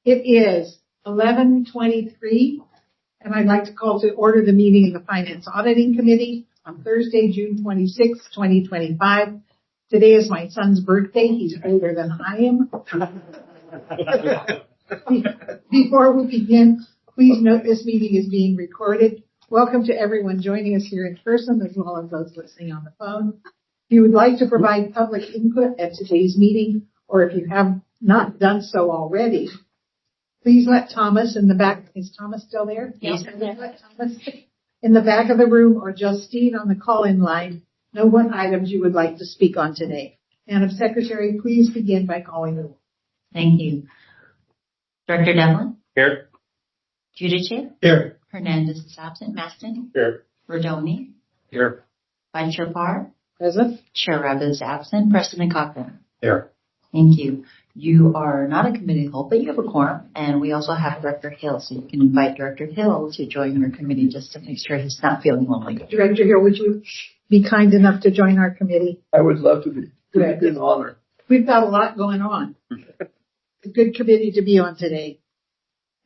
It is 11:23, and I'd like to call to order the meeting of the Finance-Auditing Committee on Thursday, June 26, 2025. Today is my son's birthday. He's older than I am. Before we begin, please note this meeting is being recorded. Welcome to everyone joining us here in person, as well as those listening on the phone. If you would like to provide public input at today's meeting, or if you have not done so already, please let Thomas in the back. Is Thomas still there? Yes. Let Thomas in the back of the room or Justine on the call-in line know what items you would like to speak on today. Madam Secretary, please begin by calling the roll. Thank you. Director Devlin? Here. Giudice? Here. Hernandez is absent. Maston? Here. Rodoni? Here. Vice Chair Parr? Present. Chair Rabbit is absent. President Cochran? Here. Thank you. You are not a committee whole, but you have a quorum, and we also have Director Hill, so you can invite Director Hill to join your committee just to make sure he's not feeling lonely. Director Hill, would you be kind enough to join our committee? I would love to be. Good. It's an honor. We've got a lot going on. A good committee to be on today.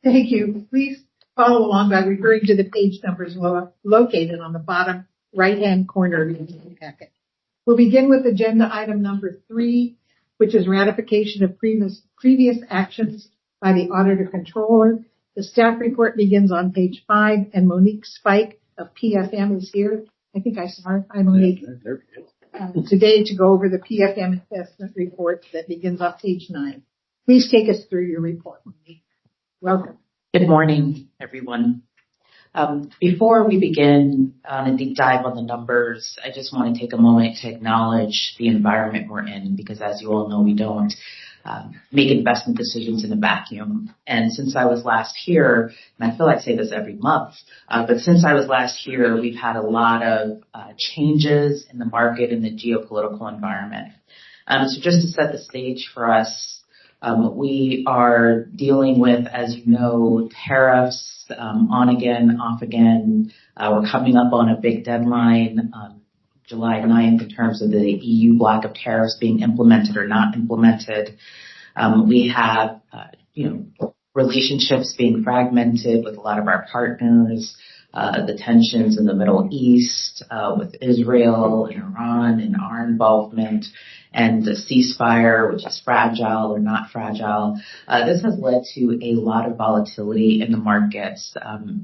Thank you. Please follow along by referring to the page numbers located on the bottom right-hand corner of the packet. We'll begin with agenda item number 3, which is ratification of previous actions by the Auditor Controller. The staff report begins on page 5, and Monique Spike of PFM is here. I think I saw her. Hi, Monique. Today to go over the PFM assessment report that begins on page 9. Please take us through your report, Monique. Welcome. Good morning, everyone. Before we begin on a deep dive on the numbers, I just want to take a moment to acknowledge the environment we're in, because as you all know, we don't make investment decisions in a vacuum. And since I was last here, and I feel like I say this every month, but since I was last here, we've had a lot of changes in the market and the geopolitical environment. So just to set the stage for us, we are dealing with, as you know, tariffs, on again, off again. We're coming up on a big deadline, July 9th, in terms of the EU block of tariffs being implemented or not implemented. We have, relationships being fragmented with a lot of our partners, the tensions in the Middle East, with Israel and Iran and our involvement, and the ceasefire, which is fragile or not fragile. This has led to a lot of volatility in the markets,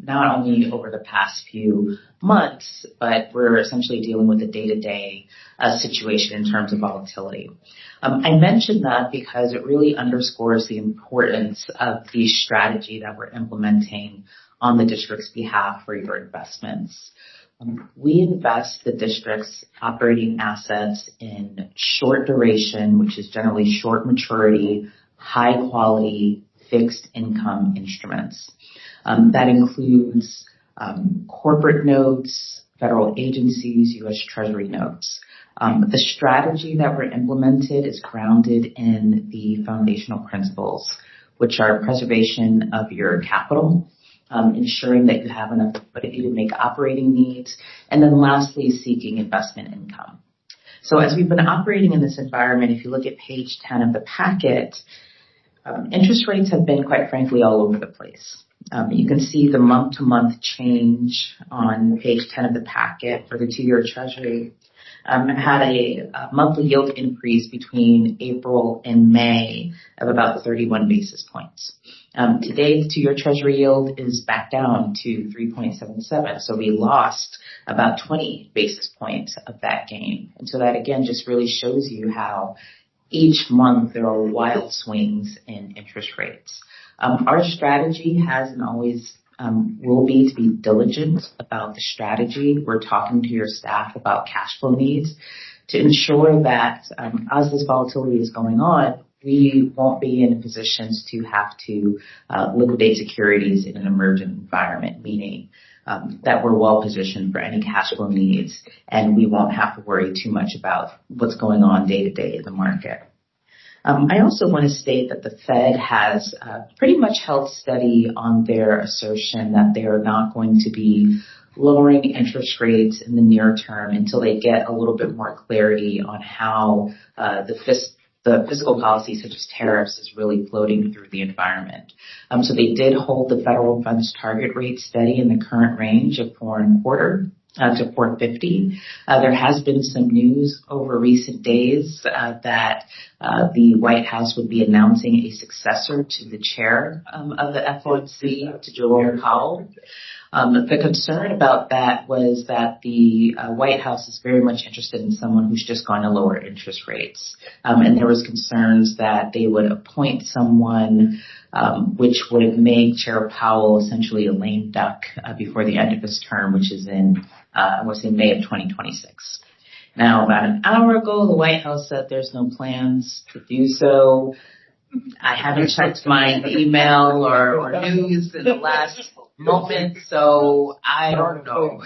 not only over the past few months, but we're essentially dealing with a day-to-day situation in terms of volatility. I mention that because it really underscores the importance of the strategy that we're implementing on the district's behalf for your investments. We invest the district's operating assets in short duration, which is generally short maturity, high quality, fixed income instruments. That includes corporate notes, federal agencies, U.S. Treasury notes. The strategy that we're implemented is grounded in the foundational principles, which are preservation of your capital, ensuring that you have enough liquidity to make operating needs, and then lastly, seeking investment income. So as we've been operating in this environment, if you look at page 10 of the packet, interest rates have been, quite frankly, all over the place. You can see the month-to-month change on page 10 of the packet for the 2-year Treasury. Had a monthly yield increase between April and May of about 31 basis points. Today, the 2-year Treasury yield is back down to 3.77. So we lost about 20 basis points of that gain. And so that, again, just really shows you how each month there are wild swings in interest rates. Our strategy has and always will be to be diligent about the strategy. We're talking to your staff about cash flow needs to ensure that as this volatility is going on, we won't be in positions to have to liquidate securities in an emergent environment, meaning that we're well positioned for any cash flow needs, and we won't have to worry too much about what's going on day to day in the market. I also want to state that the Fed has pretty much held steady on their assertion that they are not going to be lowering interest rates in the near term until they get a little bit more clarity on how the the fiscal policy such as tariffs is really floating through the environment. So they did hold the federal funds target rate steady in the current range of 4.25 to 4.50. There has been some news over recent days that the White House would be announcing a successor to the chair of the FOMC, to Jerome Powell. The concern about that was that the White House is very much interested in someone who's just going to lower interest rates. And there was concerns that they would appoint someone which would make Chair Powell essentially a lame duck before the end of his term, which is in, I want to say, May of 2026. Now, about an hour ago, the White House said there's no plans to do so. I haven't checked my email or news in the last moment, so I don't know.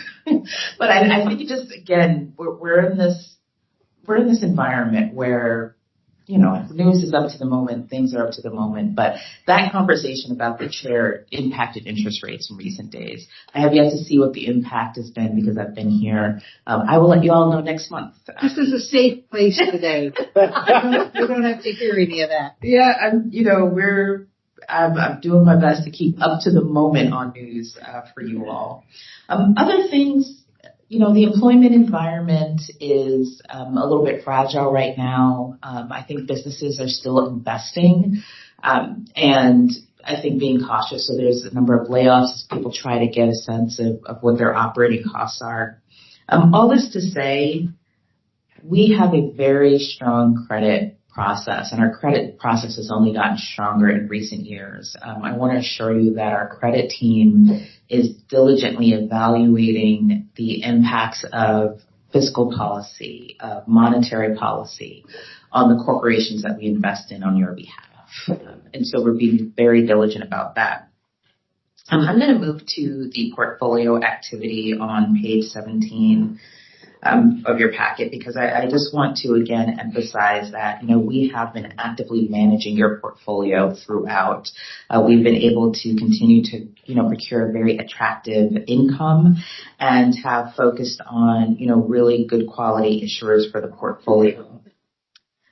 But I think just, again, we're in this environment where, you know, news is up to the moment, things are up to the moment, but that conversation about the chair impacted interest rates in recent days. I have yet to see what the impact has been because I've been here. I will let you all know next month. This is a safe place today. You don't have to hear any of that. Yeah, I'm doing my best to keep up to the moment on news for you all. Other things, you know, the employment environment is a little bit fragile right now. I think businesses are still investing and I think being cautious. So there's a number of layoffs as people try to get a sense of what their operating costs are. All this to say, we have a very strong credit process, and our credit process has only gotten stronger in recent years. I want to assure you that our credit team is diligently evaluating the impacts of fiscal policy, of monetary policy on the corporations that we invest in on your behalf. And so we're being very diligent about that. I'm going to move to the portfolio activity on page 17. Of your packet, because I just want to again emphasize that, you know, we have been actively managing your portfolio throughout. We've been able to continue to, you know, procure very attractive income and have focused on, you know, really good quality issuers for the portfolio.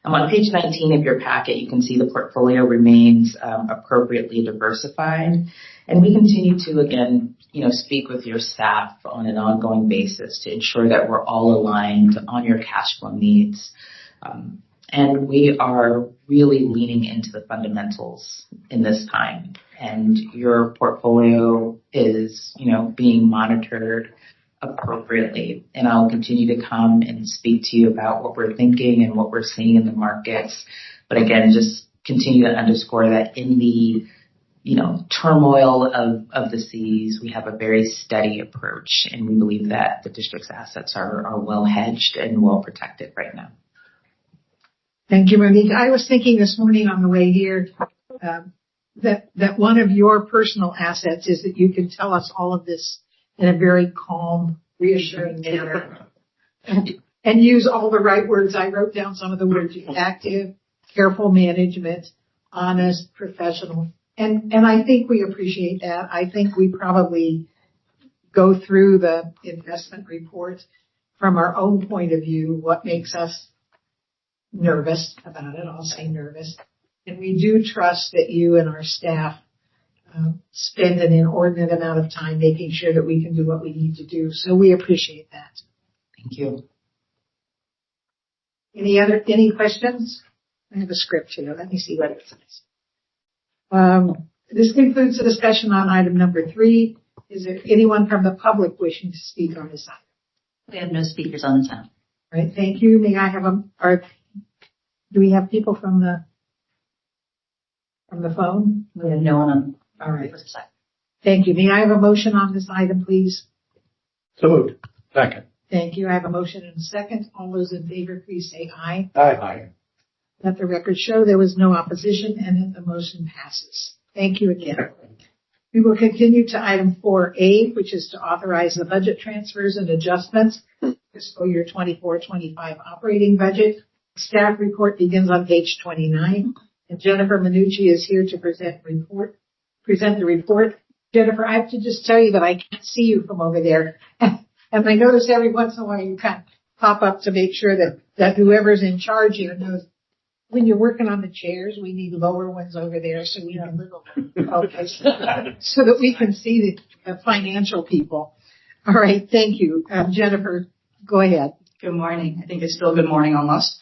On page 19 of your packet, you can see the portfolio remains appropriately diversified. And we continue to, again, you know, speak with your staff on an ongoing basis to ensure that we're all aligned on your cash flow needs. And we are really leaning into the fundamentals in this time. And your portfolio is, you know, being monitored appropriately. And I'll continue to come and speak to you about what we're thinking and what we're seeing in the markets. But again, just continue to underscore that in the, you know, turmoil of the seas, we have a very steady approach, and we believe that the district's assets are well hedged and well protected right now. Thank you, Monique. I was thinking this morning on the way here that one of your personal assets is that you can tell us all of this in a very calm, reassuring manner and use all the right words. I wrote down some of the words: active, careful management, honest, professional. And I think we appreciate that. I think we probably go through the investment report from our own point of view, what makes us nervous about it. I'll say nervous. And we do trust that you and our staff spend an inordinate amount of time making sure that we can do what we need to do. So we appreciate that. Thank you. Any questions? I have a script here. Let me see what it says. This concludes the discussion on item number 3. Is there anyone from the public wishing to speak on this item? We have no speakers on this item. All right, thank you. May I have do we have people from the phone? We have no one on. All right. Thank you. May I have a motion on this item, please? So moved. Second. Thank you. I have a motion and a second. All those in favor, please say aye. Aye. Let the record show there was no opposition and that the motion passes. Thank you again. We will continue to item 4A, which is to authorize the budget transfers and adjustments, fiscal year 24-25 operating budget. Staff report begins on page 29, and Jennifer Minucci is here to present the report. Jennifer, I have to just tell you that I can't see you from over there. And I notice every once in a while you kind of pop up to make sure that whoever's in charge here knows When you're working on the chairs, we need lower ones over there so we can okay, so that we can see the financial people. All right, thank you. Jennifer, go ahead. Good morning. I think it's still good morning almost.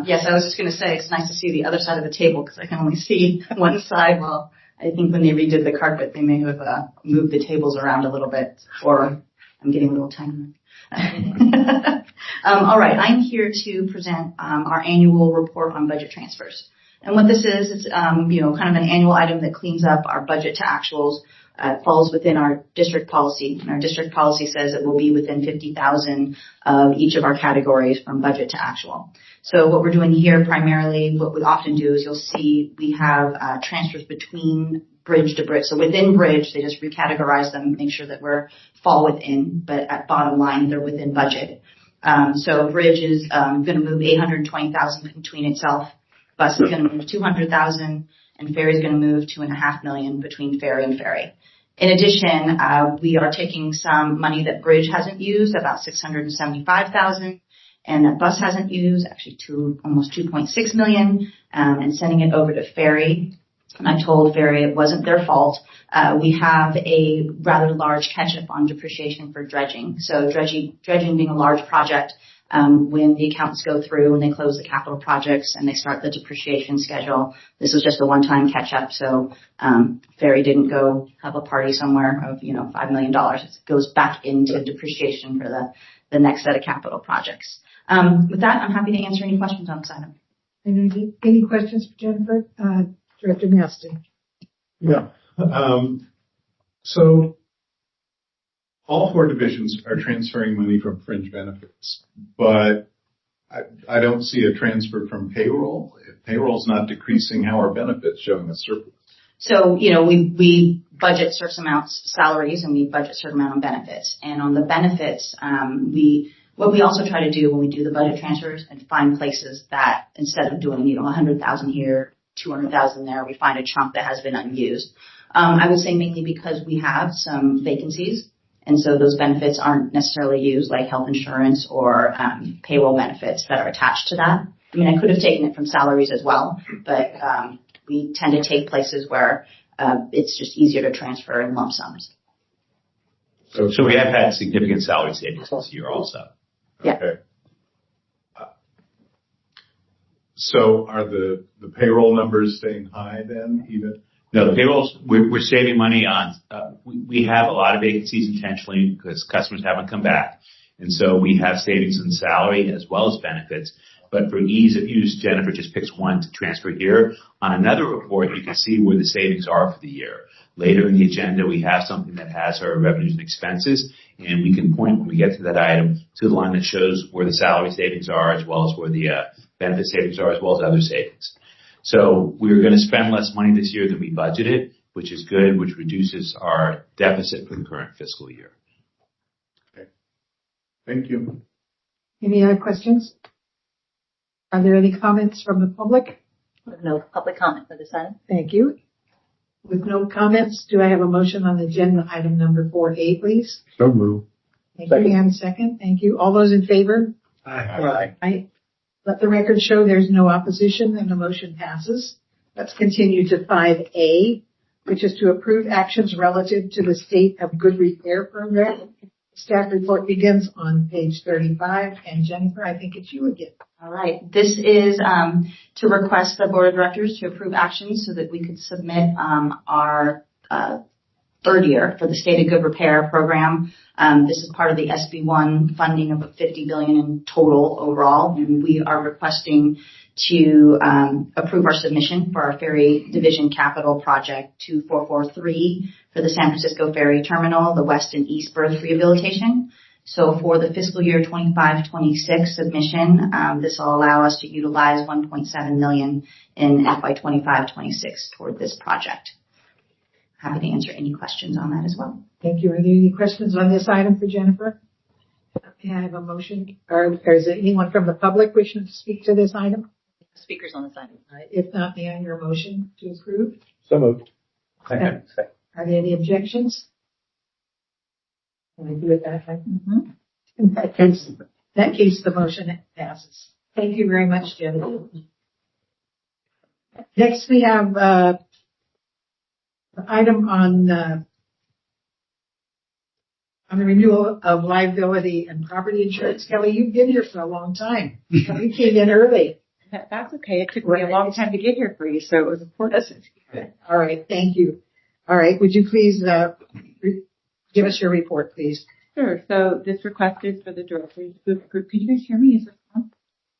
Yes, I was just going to say it's nice to see the other side of the table because I can only see one side. Well, I think when they redid the carpet, they may have moved the tables around a little bit, or I'm getting a little tiny. All right, I'm here to present our annual report on budget transfers. And what this is, it's kind of an annual item that cleans up our budget to actuals. Falls within our district policy, and our district policy says it will be within 50,000 of each of our categories from budget to actual. So what we're doing here primarily, what we often do is you'll see we have transfers between bridge to bridge. So within bridge, they just recategorize them, make sure that we're fall within, but at bottom line, they're within budget. So bridge is going to move 820,000 between itself. Bus is going to move 200,000. And ferry is going to move $2.5 million between ferry and ferry. In addition, we are taking some money that bridge hasn't used, about $675,000, and that bus hasn't used, actually almost $2.6 million, and sending it over to ferry. And I told ferry it wasn't their fault. We have a rather large catch-up on depreciation for dredging. So dredging being a large project. When the accountants go through and they close the capital projects and they start the depreciation schedule, this was just a one-time catch-up. So ferry didn't go have a party somewhere of $5 million. It goes back into depreciation for the next set of capital projects. With that, I'm happy to answer any questions on this item. Any questions for Jennifer? Director Maston. Yeah. So all four divisions are transferring money from fringe benefits, but I don't see a transfer from payroll. If payroll's not decreasing, how are benefits showing a surplus? So, we budget certain amounts salaries and we budget certain amount on benefits. And on the benefits, what we also try to do when we do the budget transfers and find places that instead of doing, 100,000 here, 200,000 there, we find a chunk that has been unused. I would say mainly because we have some vacancies. And so those benefits aren't necessarily used, like health insurance or payroll benefits that are attached to that. I mean, I could have taken it from salaries as well, but we tend to take places where it's just easier to transfer in lump sums. So we have had significant salary savings this year also. Yeah. Okay. So are the payroll numbers staying high then, even? No, the payrolls, we're saving money on, we have a lot of vacancies intentionally because customers haven't come back. And so we have savings in salary as well as benefits. But for ease of use, Jennifer just picks one to transfer here. On another report, you can see where the savings are for the year. Later in the agenda, we have something that has our revenues and expenses, and we can point when we get to that item to the line that shows where the salary savings are as well as where the benefit savings are as well as other savings. So we're going to spend less money this year than we budgeted, which is good, which reduces our deficit for the current fiscal year. Okay. Thank you. Any other questions? Are there any comments from the public? No public comment for this item. Thank you. With no comments, do I have a motion on agenda item number 4A, please? So moved. Thank you. May I have a second? Thank you. All those in favor? Aye. Aye. Let the record show there's no opposition and the motion passes. Let's continue to 5A, which is to approve actions relative to the State of Good Repair Program. Staff report begins on page 35. And Jennifer, I think it's you again. All right. This is to request the board of directors to approve actions so that we could submit our third year for the State of Good Repair Program. This is part of the SB1 funding of $50 billion in total overall, and we are requesting to approve our submission for our Ferry Division Capital Project 2443 for the San Francisco Ferry Terminal, the West and East Berth Rehabilitation. So for the fiscal year 25-26 submission, this will allow us to utilize $1.7 million in FY 25-26 toward this project. Happy to answer any questions on that as well. Thank you. Are there any questions on this item for Jennifer? May I have a motion? Or is there anyone from the public wishing to speak to this item? Speakers on this item. If not, may I hear a motion to approve? So moved. Second. Are there any objections? Can we do it that way? Mm-hmm. In that case, the motion passes. Thank you very much, Jennifer. Next, we have an item on the renewal of liability and property insurance. Kelly, you've been here for a long time. You came in early. That's okay. It took me a long time to get here for you, so it was important. All right. Thank you. All right. Would you please give us your report, please? Sure. So this request is for the directors group. Could you guys hear me? Is this on?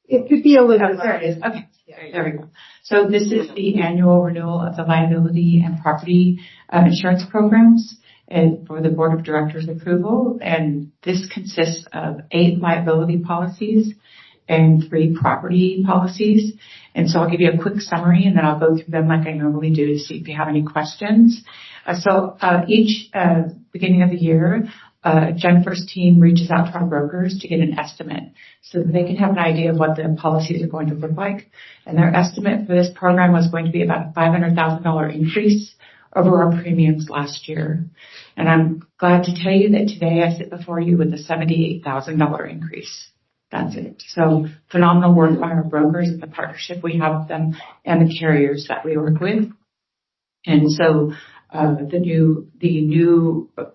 It could be a little. Oh, there it is. Okay. There we go. So this is the annual renewal of the liability and property insurance programs and for the board of directors approval. And this consists of 8 liability policies and 3 property policies. And so I'll give you a quick summary and then I'll go through them like I normally do to see if you have any questions. Each beginning of the year, Jennifer's team reaches out to our brokers to get an estimate so that they can have an idea of what the policies are going to look like. And their estimate for this program was going to be about a $500,000 increase over our premiums last year. And I'm glad to tell you that today I sit before you with a $78,000 increase. That's it. So phenomenal work by our brokers and the partnership we have with them and the carriers that we work with. And so the new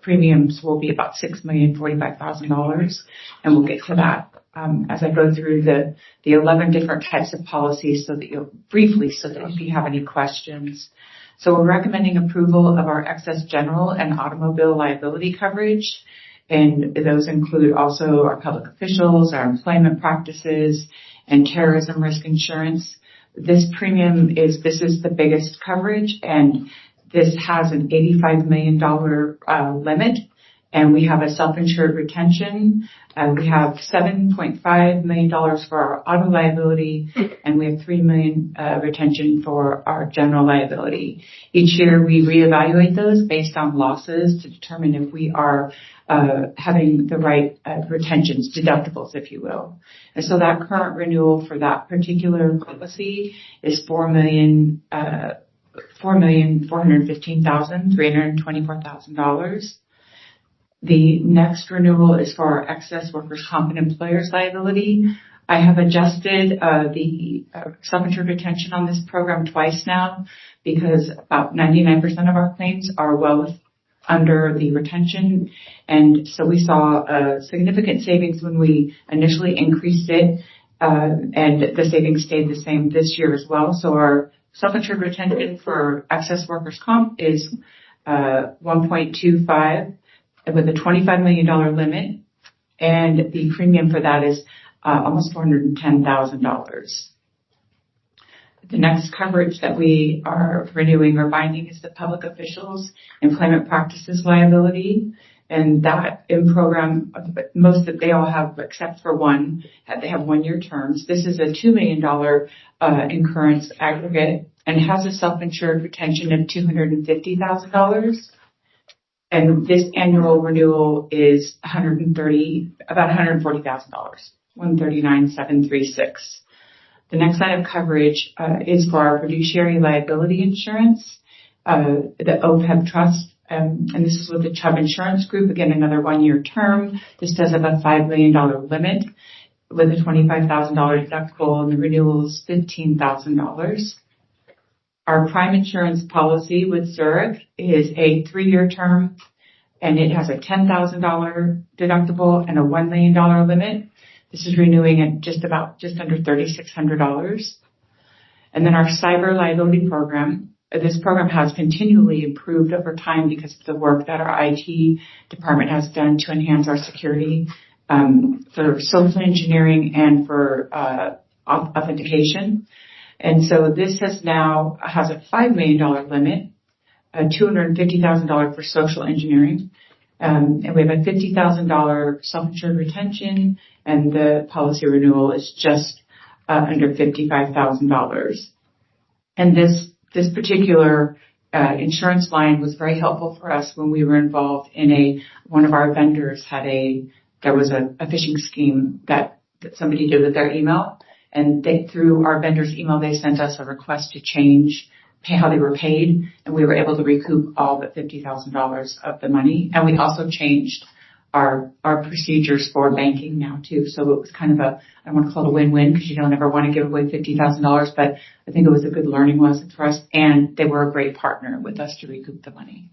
premiums will be about $6,045,000, and we'll get to that as I go through the 11 different types of policies so that if you have any questions. So we're recommending approval of our excess general and automobile liability coverage. And those include also our public officials, our employment practices, and terrorism risk insurance. This is the biggest coverage, and this has an $85 million limit, and we have a self-insured retention, and we have $7.5 million for our auto liability, and we have $3 million retention for our general liability. Each year we reevaluate those based on losses to determine if we are having the right retentions, deductibles, if you will. And so that current renewal for that particular policy is $4,415,324. The next renewal is for our excess workers' comp and employers liability. I have adjusted the self-insured retention on this program twice now because about 99% of our claims are well under the retention. And so we saw significant savings when we initially increased it, and the savings stayed the same this year as well. So our self-insured retention for excess workers' comp is 1.25 with a $25 million limit, and the premium for that is almost $410,000. The next coverage that we are renewing or binding is the public officials employment practices liability, and that in program they all have except for one, they have 1-year terms. This is a $2 million incurrence aggregate and has a self-insured retention of $250,000. And this annual renewal is about $140,000, $139,736. The next line of coverage is for our fiduciary liability insurance, the OPEB trust, and this is with the Chubb Insurance Group. Again, another 1-year term. This does have a $5 million limit with a $25,000 deductible, and the renewal is $15,000. Our prime insurance policy with Zurich is a 3-year term, and it has a $10,000 deductible and a $1 million limit. This is renewing at just under $3,600. And then our cyber liability program. This program has continually improved over time because of the work that our IT department has done to enhance our security for social engineering and for authentication. And so this has a $5 million limit, $250,000 for social engineering, and we have a $50,000 self-insured retention, and the policy renewal is just under $55,000. And this particular insurance line was very helpful for us when we were involved in one of our vendors there was a phishing scheme that somebody did with their email. And through our vendor's email, they sent us a request to change how they were paid, and we were able to recoup all but $50,000 of the money. And we also changed our procedures for banking now too. So it was kind of I don't want to call it a win-win because you don't ever want to give away $50,000, but I think it was a good learning lesson for us, and they were a great partner with us to recoup the money.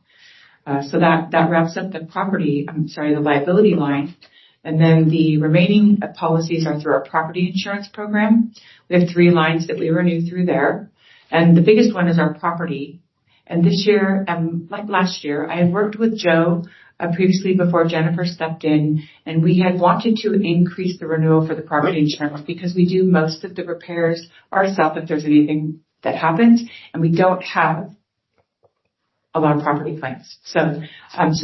So that wraps up the the liability line. And then the remaining policies are through our property insurance program. We have 3 lines that we renew through there. And the biggest one is our property. And this year, like last year, I had worked with Joe previously before Jennifer stepped in, and we had wanted to increase the renewal for the property insurance because we do most of the repairs ourselves if there's anything that happens, and we don't have a lot of property claims. So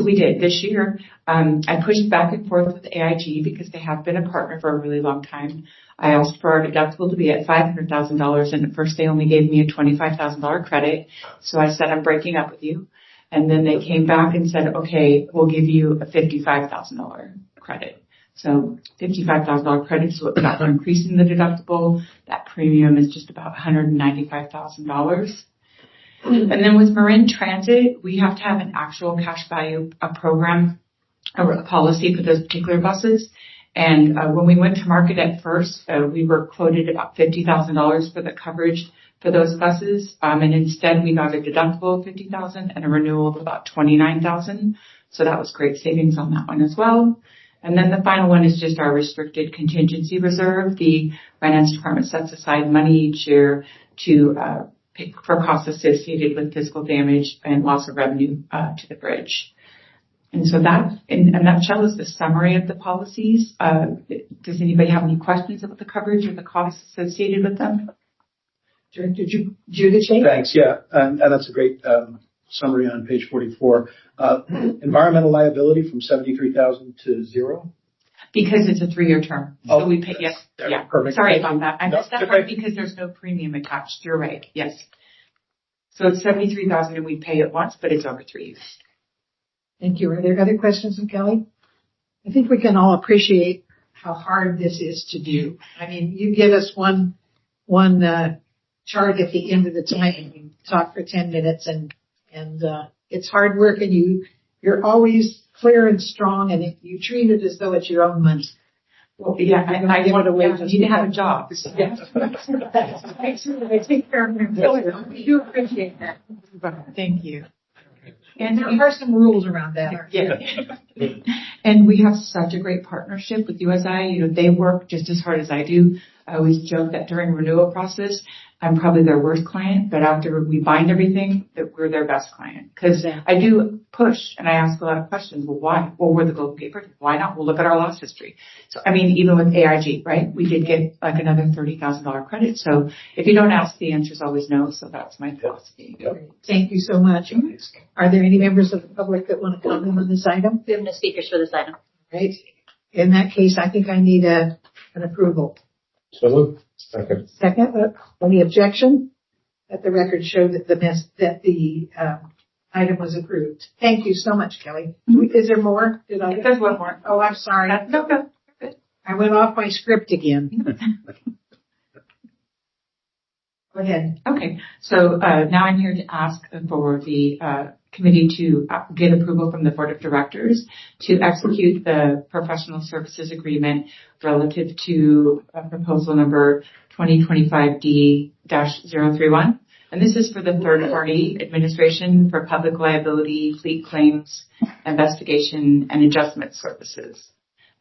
we did this year. I pushed back and forth with AIG because they have been a partner for a really long time. I asked for our deductible to be at $500,000, and at first they only gave me a $25,000 credit. So I said, I'm breaking up with you. And then they came back and said, okay, we'll give you a $55,000 credit. So $55,000 credit is what we got for increasing the deductible. That premium is just about $195,000. And then with Marin Transit, we have to have an actual cash value program or a policy for those particular buses. And when we went to market at first, we were quoted about $50,000 for the coverage for those buses. And instead, we got a deductible of $50,000 and a renewal of about $29,000. So that was great savings on that one as well. And then the final one is just our restricted contingency reserve. The finance department sets aside money each year to for costs associated with physical damage and loss of revenue to the bridge. And so that, in a nutshell, is the summary of the policies. Does anybody have any questions about the coverage or the costs associated with them? Director Giudice? Thanks. Yeah, and that's a great summary on page 44. Environmental liability from $73,000 to 0. Because it's a 3-year term. Oh, so we pay, yes. Yeah. Perfect. Sorry about that. I missed that part because there's no premium attached. You're right. Yes. So it's $73,000 and we pay it once, but it's over 3 years. Thank you. Are there other questions of Kelly? I think we can all appreciate how hard this is to do. I mean, you give us one chart at the end of the time and you talk for 10 minutes and it's hard work and you're always clear and strong and you treat it as though it's your own money. Well, yeah, I want to need to have a job. Yes. I take care of them. We do appreciate that. Thank you. And there are some rules around that. Yeah. And we have such a great partnership with USI. You know, they work just as hard as I do. I always joke that during renewal process, I'm probably their worst client, but after we bind everything, that we're their best client. Because I do push and I ask a lot of questions. Well, why? Well, we're the Golden Gate Bridge. Why not? We'll look at our loss history. So, I mean, even with AIG, right? We did get like another $30,000 credit. So if you don't ask, the answer is always no. So that's my philosophy. Yep. Thank you so much. Are there any members of the public that want to comment on this item? We have no speakers for this item. Right. In that case, I think I need an approval. So moved. Second. Second. Any objection? Let the record show that the item was approved. Thank you so much, Kelly. Is there more? There's one more. Oh, I'm sorry. No. I went off my script again. Go ahead. Okay. So now I'm here to ask for the committee to get approval from the board of directors to execute the professional services agreement relative to proposal number 2025D-031. And this is for the third party administration for public liability, fleet claims, investigation, and adjustment services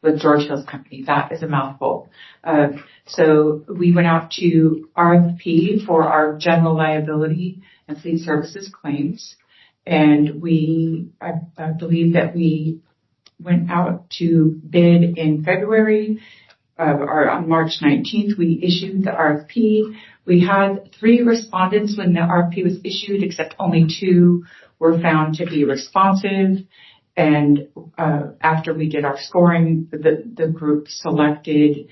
with George Hill's company. That is a mouthful. So we went out to RFP for our general liability and fleet services claims. And I believe that we went out to bid in February, or on March 19th, we issued the RFP. We had 3 respondents when the RFP was issued, except only 2 were found to be responsive. And after we did our scoring, the group selected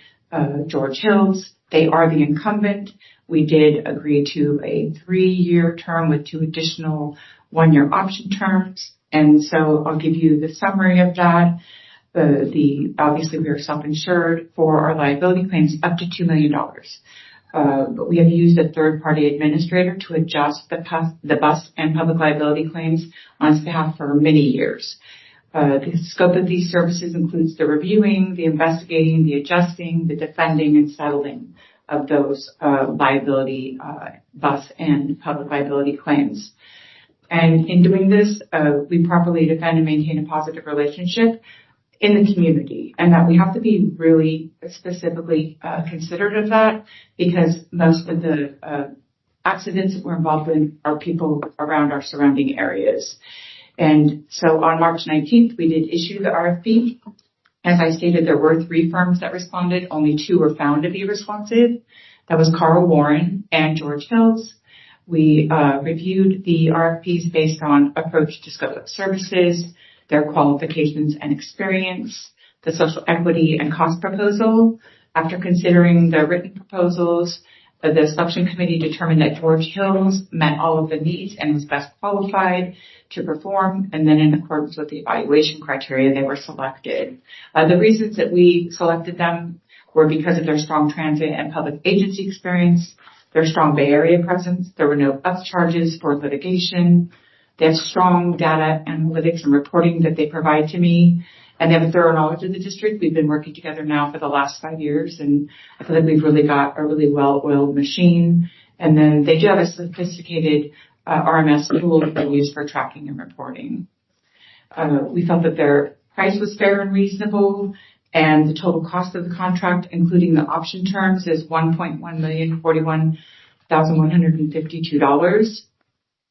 George Hill's. They are the incumbent. We did agree to a 3-year term with 2 additional 1-year option terms. And so I'll give you the summary of that. Obviously we are self-insured for our liability claims up to $2 million. But we have used a third-party administrator to adjust the bus and public liability claims on its behalf for many years. The scope of these services includes the reviewing, the investigating, the adjusting, the defending, and settling of those liability, bus and public liability claims. And in doing this, we properly defend and maintain a positive relationship in the community, and that we have to be really specifically considerate of that, because most of the accidents that we're involved in are people around our surrounding areas. And so on March 19th, we did issue the RFP. As I stated, there were 3 firms that responded. Only 2 were found to be responsive. That was Carl Warren and George Hills. We reviewed the RFPs based on approach to scope of services, their qualifications and experience, the social equity and cost proposal. After considering the written proposals, the selection committee determined that George Hills met all of the needs and was best qualified to perform, and then in accordance with the evaluation criteria, they were selected. The reasons that we selected them were because of their strong transit and public agency experience, their strong Bay Area presence, there were no upcharges for litigation, they have strong data analytics and reporting that they provide to me, and they have a thorough knowledge of the district. We've been working together now for the last 5 years, and I feel like we've really got a really well-oiled machine. And then they do have a sophisticated RMS tool that they use for tracking and reporting. We felt that their price was fair and reasonable, and the total cost of the contract, including the option terms, is $1,141,152.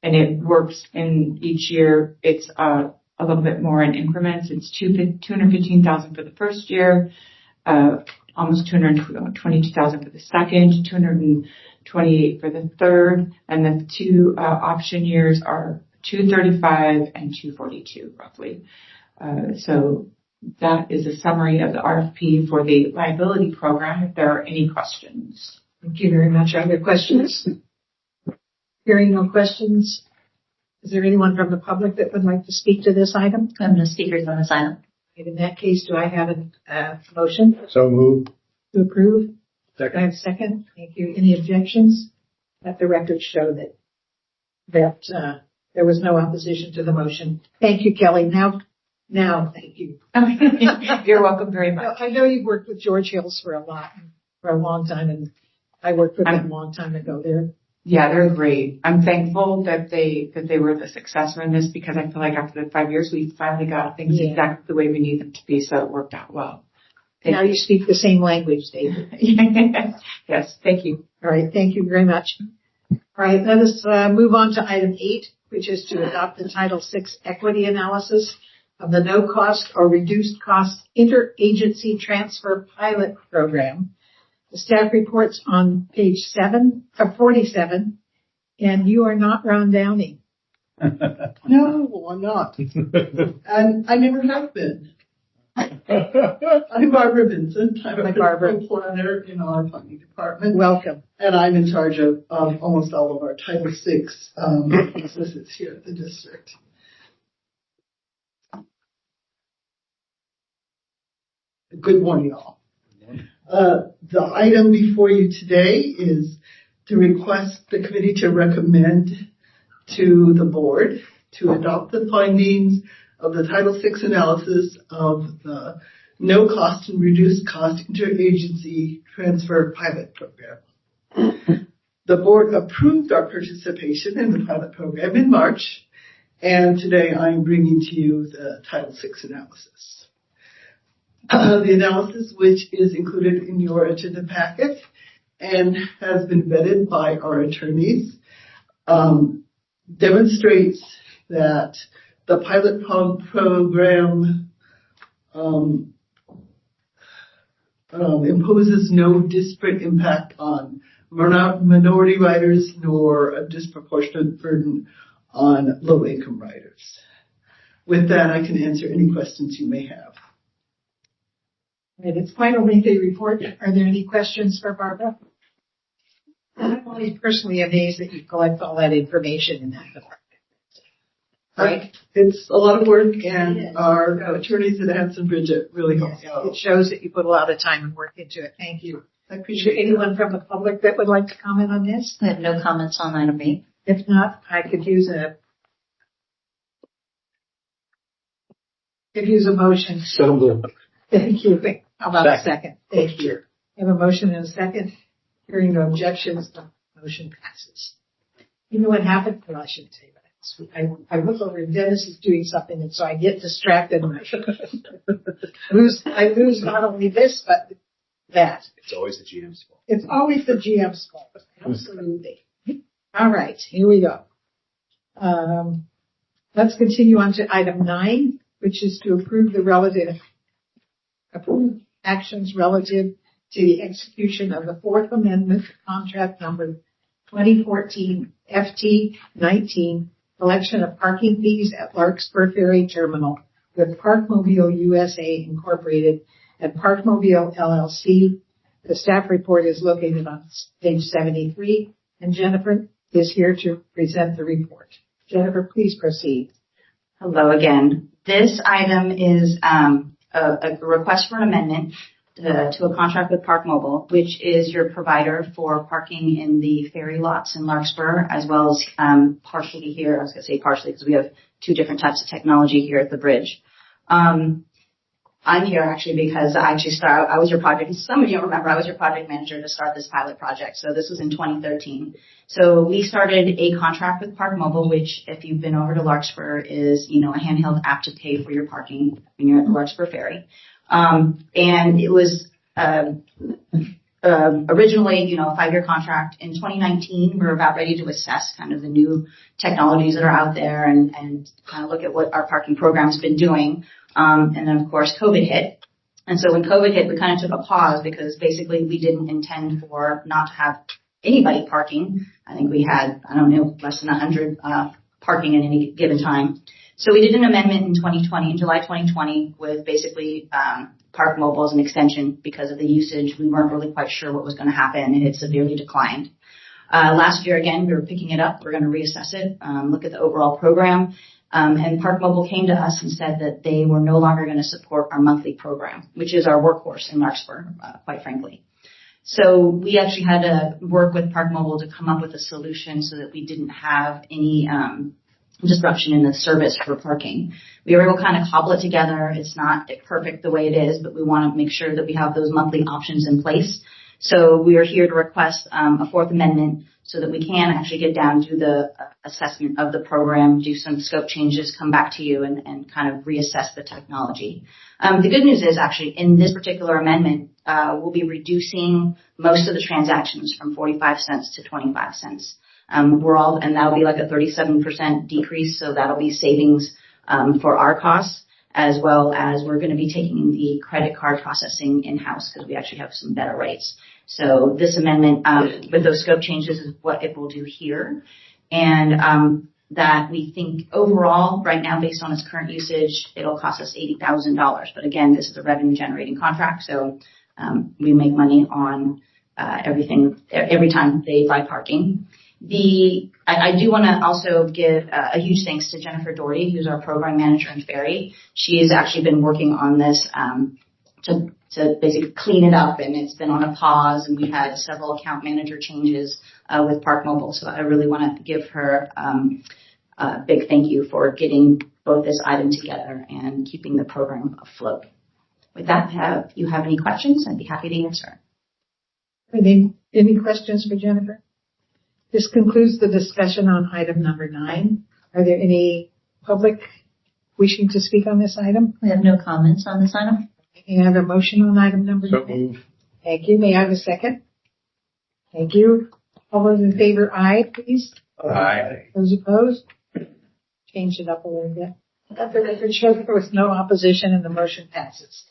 And it works in each year. It's a little bit more in increments. It's $215,000 for the first year, almost $222,000 for the second, $228,000 for the third, and the 2 option years are $235,000 and $242,000 roughly. So that is a summary of the RFP for the liability program. If there are any questions. Thank you very much. Are there questions? Hearing no questions, is there anyone from the public that would like to speak to this item? I'm the speakers on this item. In that case, do I have a motion So moved. to approve? Second. I have a second. Thank you. Any objections? Let the record show that there was no opposition to the motion. Thank you, Kelly. Now, thank you. You're welcome very much. I know you've worked with George Hills for a long time, and I worked with them a long time ago. They're great. I'm thankful that they were the successor in this, because I feel like after the 5 years, we finally got things exactly the way we need them to be, so it worked out well. Now you speak the same language, David. Yes, thank you. All right, thank you very much. All right, let us move on to item 8, which is to adopt the Title VI equity analysis of the no cost or reduced cost interagency transfer pilot program. The staff reports on page 47, and you are not Ron Downing. No, I'm not. And I never have been. I'm Barbara Vincent. I'm a principal planner in our funding department. Welcome. And I'm in charge of almost all of our Title VI businesses here at the district. Good morning, all. The item before you today is to request the committee to recommend to the board to adopt the findings of the Title VI analysis of the no cost and reduced cost interagency transfer pilot program. The board approved our participation in the pilot program in March, and today I'm bringing to you the Title VI analysis. The analysis, which is included in your agenda packet and has been vetted by our attorneys, demonstrates that the pilot program imposes no disparate impact on minority riders nor a disproportionate burden on low-income riders. With that, I can answer any questions you may have. And it's quite a lengthy report. Are there any questions for Barbara? I'm always personally amazed that you collect all that information in that department. Right? It's a lot of work, and our attorneys at Hanson Bridget really help out. It shows that you put a lot of time and work into it. Thank you. I Is appreciate there anyone from the public that would like to comment on this? I have no comments on item 8. If not, I could use a Could use a motion. So moved. Thank you. How about a Second. second? Thank you. I have a motion and a second. Hearing no objections, the motion passes. You know what happened? Well, I shouldn't say that. I look over and Dennis is doing something, and so I get distracted and I lose not only this, but that. It's always the GM's fault. It's always the GM's fault. Absolutely. All right, here we go. Let's continue on to item 9, which is to approve actions relative to the execution of the Fourth Amendment contract number 2014 FT19, collection of parking fees at Larkspur Ferry Terminal with Parkmobile USA Incorporated and Parkmobile LLC. The staff report is located on page 73, and Jennifer is here to present the report. Jennifer, please proceed. Hello again. This item is a request for an amendment to a contract with Park Mobile, which is your provider for parking in the ferry lots in Larkspur, as well as partially here. I was going to say partially because we have 2 different types of technology here at the bridge. I'm here actually because I was your project, some of you remember I was your project manager to start this pilot project. So this was in 2013. So we started a contract with Park Mobile, which if you've been over to Larkspur is, a handheld app to pay for your parking when you're at the Larkspur Ferry. And it was, originally, a 5-year contract. In 2019, we're about ready to assess kind of the new technologies that are out there and kind of look at what our parking program's been doing. And then of course COVID hit. And so when COVID hit, we kind of took a pause because basically we didn't intend for not to have anybody parking. I think we had, less than 100, parking at any given time. So we did an amendment in July 2020 with basically, Park Mobile as an extension because of the usage. We weren't really quite sure what was going to happen and it severely declined. Last year, again, we were picking it up. We're going to reassess it, look at the overall program. And Park Mobile came to us and said that they were no longer going to support our monthly program, which is our workhorse in Larkspur, quite frankly. So we actually had to work with Park Mobile to come up with a solution so that we didn't have any disruption in the service for parking. We were able to kind of cobble it together. It's not perfect the way it is, but we want to make sure that we have those monthly options in place. So we are here to request a 4th amendment so that we can actually get down to the assessment of the program, do some scope changes, come back to you and kind of reassess the technology. The good news is actually in this particular amendment, we'll be reducing most of the transactions from 45 cents to 25 cents. And that'll be like a 37% decrease. So that'll be savings, for our costs, as well as we're going to be taking the credit card processing in-house because we actually have some better rates. So this amendment, with those scope changes is what it will do here. And, that we think overall right now based on its current usage, it'll cost us $80,000. But again, this is a revenue generating contract. So, we make money on, everything, every time they buy parking. I do want to also give a huge thanks to Jennifer Doherty, who's our program manager in Ferry. She has actually been working on this to basically clean it up, and it's been on a pause, and we've had several account manager changes with Park Mobile. So I really want to give her a big thank you for getting both this item together and keeping the program afloat. With that, if you have any questions, I'd be happy to answer. Any questions for Jennifer? This concludes the discussion on item number 9. Are there any public wishing to speak on this item? We have no comments on this item. May I have a motion on item number 9? So moved. Thank you. May I have a second? Thank you. All those in favor, aye, please. Aye. Those opposed? Change it up a little bit. Let the record show there was no opposition and the motion passes.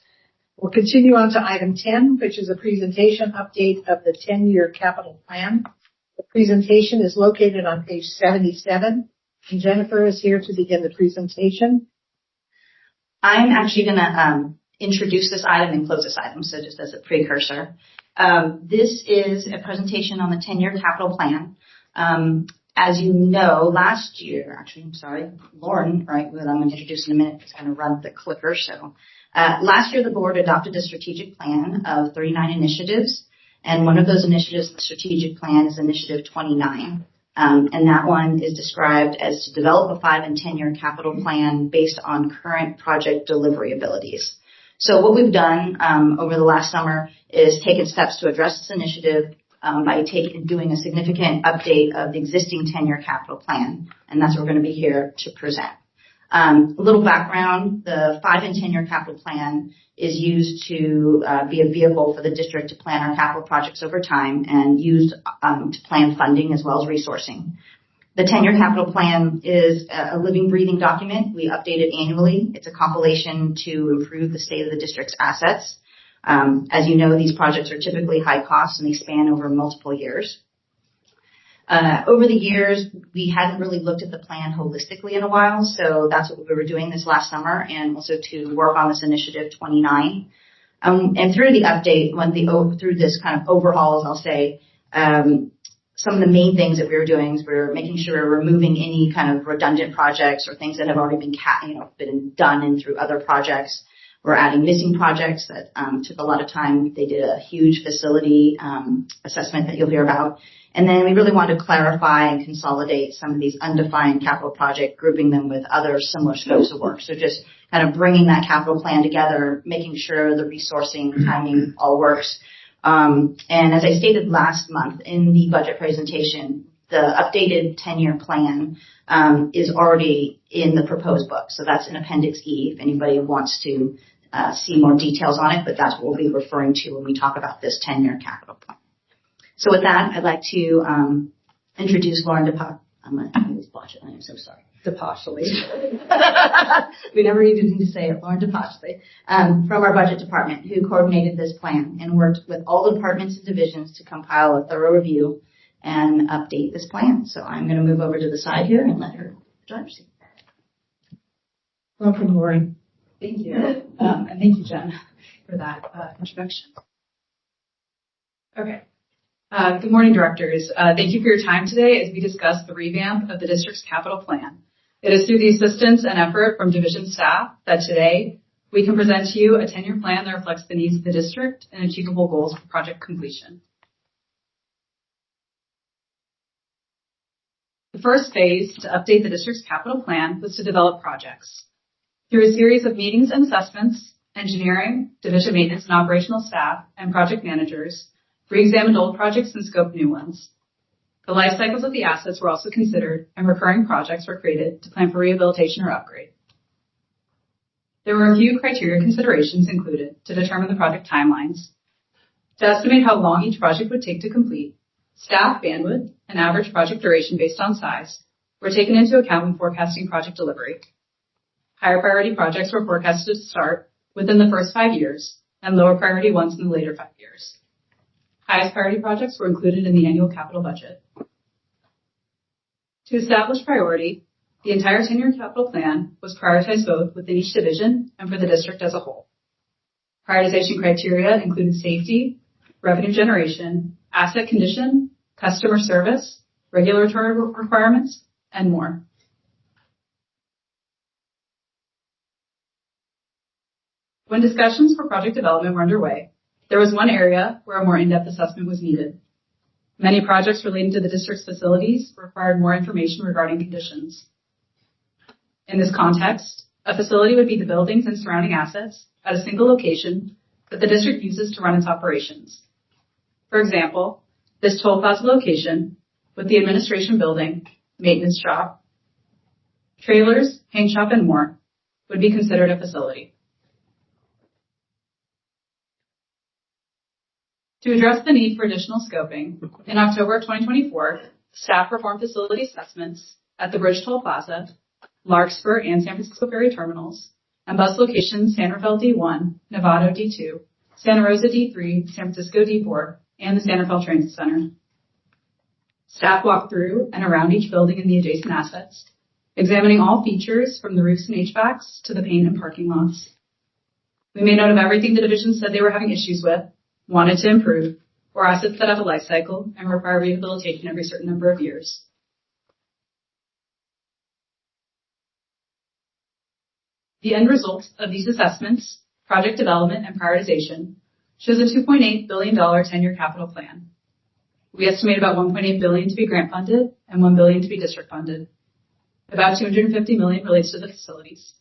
We'll continue on to item 10, which is a presentation update of the 10-year capital plan. The presentation is located on page 77, and Jennifer is here to begin the presentation. I'm actually going to introduce this item and close this item, so just as a precursor. This is a presentation on the 10-year capital plan. As you know, last year, Lauren, right, that I'm going to introduce in a minute, is going to run the clicker. So last year, the board adopted a strategic plan of 39 initiatives. And one of those initiatives, the strategic plan, is Initiative 29. And that one is described as to develop a 5 and 10-year capital plan based on current project delivery abilities. So what we've done over the last summer is taken steps to address this initiative by doing a significant update of the existing 10-year capital plan, and that's what we're going to be here to present. A little background, the 5 and 10-year capital plan is used to be a vehicle for the district to plan our capital projects over time and used to plan funding as well as resourcing. The 10-year capital plan is a living, breathing document. We update it annually. It's a compilation to improve the state of the district's assets. As you know, these projects are typically high cost and they span over multiple years. Over the years, we hadn't really looked at the plan holistically in a while, so that's what we were doing this last summer, and also to work on this initiative 29. And through the update, through this kind of overhaul, as I'll say, some of the main things that we were doing is we were making sure we were removing any kind of redundant projects or things that have already been done and through other projects. We're adding missing projects that took a lot of time. They did a huge facility assessment that you'll hear about. And then we really wanted to clarify and consolidate some of these undefined capital projects, grouping them with other similar scopes of work. So just kind of bringing that capital plan together, making sure the resourcing, timing all works. And as I stated last month in the budget presentation, the updated 10-year plan is already in the proposed book. So that's in Appendix E if anybody wants to see more details on it, but that's what we'll be referring to when we talk about this 10-year capital plan. So with that, I'd like to introduce Lauren DePache. I'm going to always botch it. I am so sorry. DePache. We never needed to say it. Lauren DePache from our budget department, who coordinated this plan and worked with all the departments and divisions to compile a thorough review and update this plan. So I'm going to move over to the side here and let her drive seat. Welcome, Lauren. Thank you. And thank you, Jen, for that introduction. Okay. Good morning, directors. Thank you for your time today as we discuss the revamp of the district's capital plan. It is through the assistance and effort from division staff that today we can present to you a 10-year plan that reflects the needs of the district and achievable goals for project completion. The first phase to update the district's capital plan was to develop projects. Through a series of meetings and assessments, engineering, division maintenance and operational staff, and project managers re-examined old projects and scoped new ones. The life cycles of the assets were also considered, and recurring projects were created to plan for rehabilitation or upgrade. There were a few criteria considerations included to determine the project timelines. To estimate how long each project would take to complete, staff bandwidth and average project duration based on size were taken into account when forecasting project delivery. Higher priority projects were forecasted to start within the first 5 years, and lower priority ones in the later 5 years. Highest priority projects were included in the annual capital budget. To establish priority, the entire 10-year capital plan was prioritized both within each division and for the district as a whole. Prioritization criteria included safety, revenue generation, asset condition, customer service, regulatory requirements, and more. When discussions for project development were underway, there was one area where a more in-depth assessment was needed. Many projects relating to the district's facilities required more information regarding conditions. In this context, a facility would be the buildings and surrounding assets at a single location that the district uses to run its operations. For example, this toll plaza location with the administration building, maintenance shop, trailers, paint shop, and more would be considered a facility. To address the need for additional scoping, in October of 2024, staff performed facility assessments at the Bridge Toll Plaza, Larkspur and San Francisco Ferry Terminals, and bus locations San Rafael D1, Novato D2, Santa Rosa D3, San Francisco D4, and the San Rafael Transit Center. Staff walked through and around each building and the adjacent assets, examining all features from the roofs and HVACs to the paint and parking lots. We made note of everything the division said they were having issues with, wanted to improve, or assets that have a life cycle and require rehabilitation every certain number of years. The end result of these assessments, project development, and prioritization shows a $2.8 billion 10-year capital plan. We estimate about $1.8 billion to be grant funded and $1 billion to be district funded. About $250 million relates to the facilities.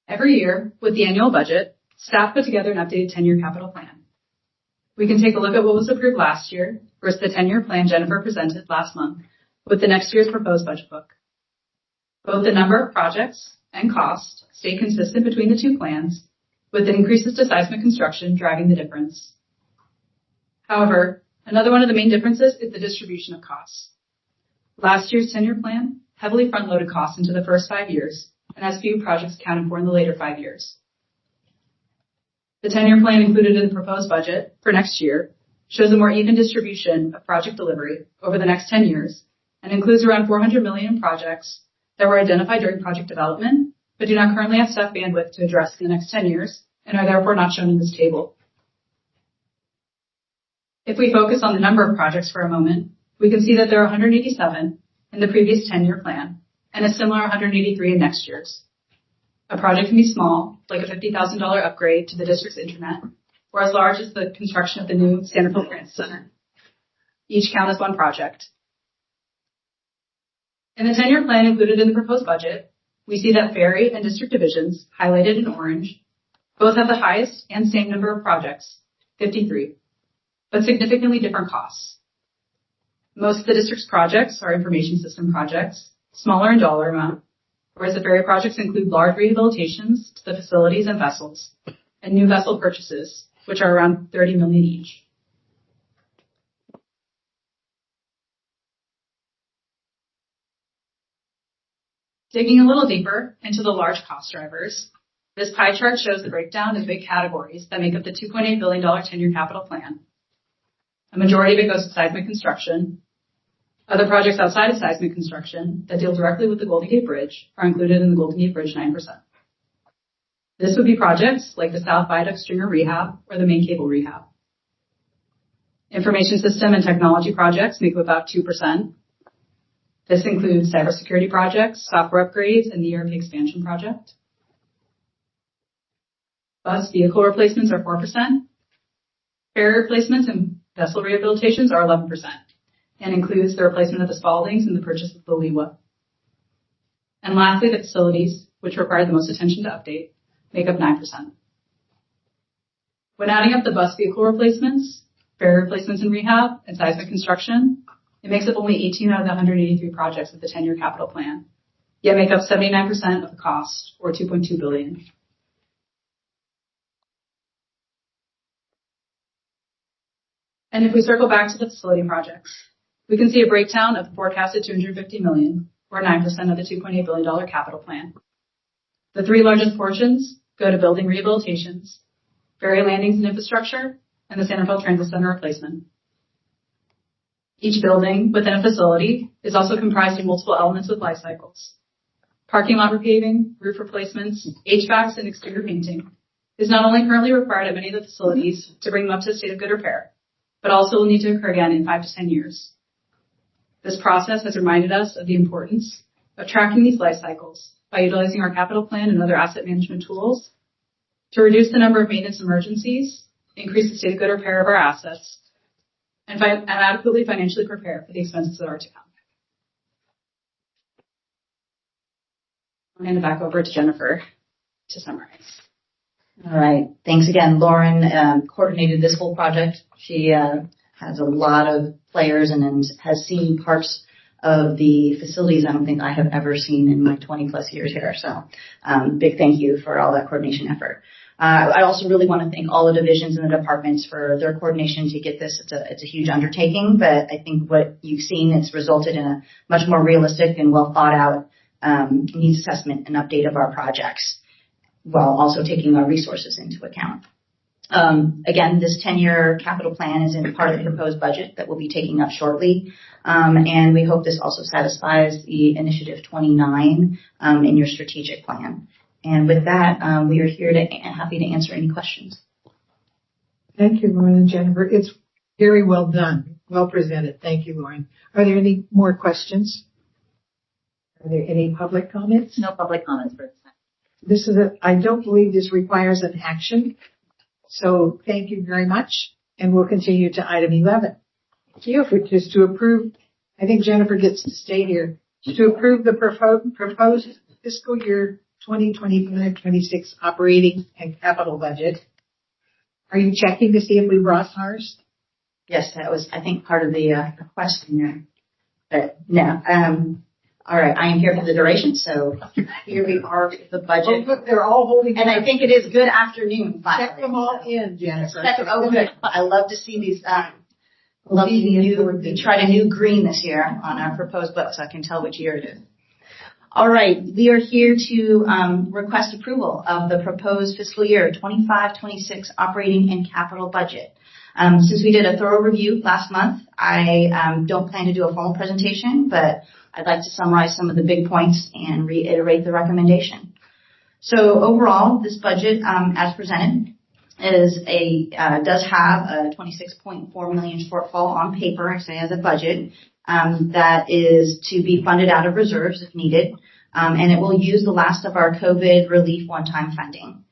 Every year, with the annual budget, staff put together an updated 10-year capital plan. We can take a look at what was approved last year versus the 10-year plan Jennifer presented last month with the next year's proposed budget book. Both the number of projects and cost stay consistent between the two plans, with increases to seismic construction driving the difference. However, another one of the main differences is the distribution of costs. Last year's 10-year plan heavily front-loaded costs into the first 5 years and has few projects accounted for in the later 5 years. The 10-year plan included in the proposed budget for next year shows a more even distribution of project delivery over the next 10 years and includes around $400 million in projects that were identified during project development but do not currently have staff bandwidth to address in the next 10 years and are therefore not shown in this table. If we focus on the number of projects for a moment, we can see that there are 187 in the previous 10-year plan and a similar 183 in next year's. A project can be small, like a $50,000 upgrade to the district's internet, or as large as the construction of the new Sanderville Grants Center. Each count as one project. In the 10-year plan included in the proposed budget, we see that Ferry and district divisions, highlighted in orange, both have the highest and same number of projects, 53, but significantly different costs. Most of the district's projects are information system projects, smaller in dollar amount, whereas the Ferry projects include large rehabilitations to the facilities and vessels, and new vessel purchases, which are around $30 million each. Digging a little deeper into the large cost drivers, this pie chart shows the breakdown of big categories that make up the $2.8 billion 10-year capital plan. A majority of it goes to seismic construction. Other projects outside of seismic construction that deal directly with the Golden Gate Bridge are included in the Golden Gate Bridge 9%. This would be projects like the South Viaduct Stringer Rehab or the main cable rehab. Information system and technology projects make up about 2%. This includes cybersecurity projects, software upgrades, and the ERP expansion project. Bus vehicle replacements are 4%. Ferry replacements and vessel rehabilitations are 11%. And includes the replacement of the Spaldings and the purchase of the Lewa. And lastly, the facilities, which require the most attention to update, make up 9%. When adding up the bus vehicle replacements, ferry replacements and rehab, and seismic construction, it makes up only 18 out of the 183 projects of the 10-year capital plan, yet make up 79% of the cost, or $2.2 billion. And if we circle back to the facility projects, we can see a breakdown of the forecasted $250 million, or 9% of the $2.8 billion capital plan. The three largest portions go to building rehabilitations, ferry landings and infrastructure, and the Sanderville Transit Center replacement. Each building within a facility is also comprised of multiple elements with life cycles. Parking lot repaving, roof replacements, HVACs, and exterior painting is not only currently required at many of the facilities to bring them up to a state of good repair, but also will need to occur again in 5 to 10 years. This process has reminded us of the importance of tracking these life cycles by utilizing our capital plan and other asset management tools to reduce the number of maintenance emergencies, increase the state of good repair of our assets, and adequately financially prepare for the expenses that are to come. I'll hand it back over to Jennifer to summarize. All right. Thanks again. Lauren coordinated this whole project. She has a lot of players and has seen parts of the facilities I don't think I have ever seen in my 20 plus years here. So big thank you for all that coordination effort. I also really want to thank all the divisions and the departments for their coordination to get this. It's a huge undertaking, but I think what you've seen, it's resulted in a much more realistic and well thought out needs assessment and update of our projects, while also taking our resources into account. Again, this 10-year capital plan is in part of the proposed budget that we'll be taking up shortly. And we hope this also satisfies the Initiative 29 in your strategic plan. And with that, we are here happy to answer any questions. Thank you, Lauren and Jennifer. It's very well done, well presented. Thank you, Lauren. Are there any more questions? Are there any public comments? No public comments for this time. I don't believe this requires an action. So thank you very much. And we'll continue to item 11. Which is to approve, I think Jennifer gets to stay here, to approve the proposed fiscal year 2025-26 operating and capital budget. Are you checking to see if we brought ours? Yes, that was, I think, part of the question there. But no, all right, I am here for the duration, so here we are with the budget. Oh, look, they're all holding. And I think it is good afternoon. Finally. Check them all in, Jennifer. Oh, good. I love to see these. Love we tried a new green this year on our proposed book, so I can tell which year it is. All right, we are here to request approval of the proposed fiscal year 25-26 operating and capital budget. Since we did a thorough review last month, I don't plan to do a formal presentation, but I'd like to summarize some of the big points and reiterate the recommendation. So overall, this budget, as presented, does have a $26.4 million shortfall on paper, I say as a budget, that is to be funded out of reserves if needed, and it will use the last of our COVID relief one-time funding.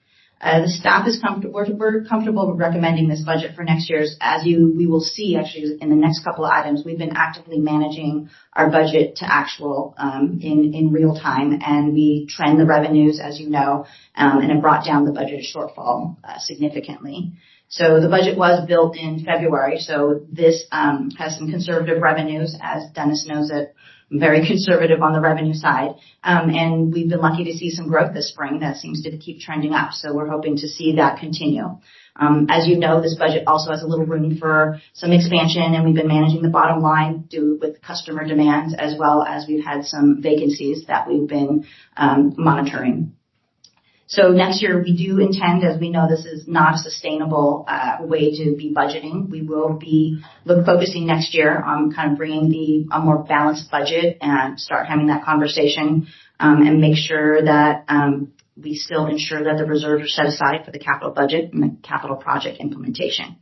The staff is we're comfortable with recommending this budget for next year's. We will see actually in the next couple of items, we've been actively managing our budget to actual in real time, and we trend the revenues, as you know, and it brought down the budget shortfall significantly. So the budget was built in February, so this has some conservative revenues, as Dennis knows it. Very conservative on the revenue side. And we've been lucky to see some growth this spring that seems to keep trending up. So we're hoping to see that continue. As you know, this budget also has a little room for some expansion, and we've been managing the bottom line with customer demands, as well as we've had some vacancies that we've been monitoring. So next year we do intend, as we know this is not a sustainable way to be budgeting, we will be focusing next year on kind of bringing a more balanced budget and start having that conversation and make sure that we still ensure that the reserves are set aside for the capital budget and the capital project implementation.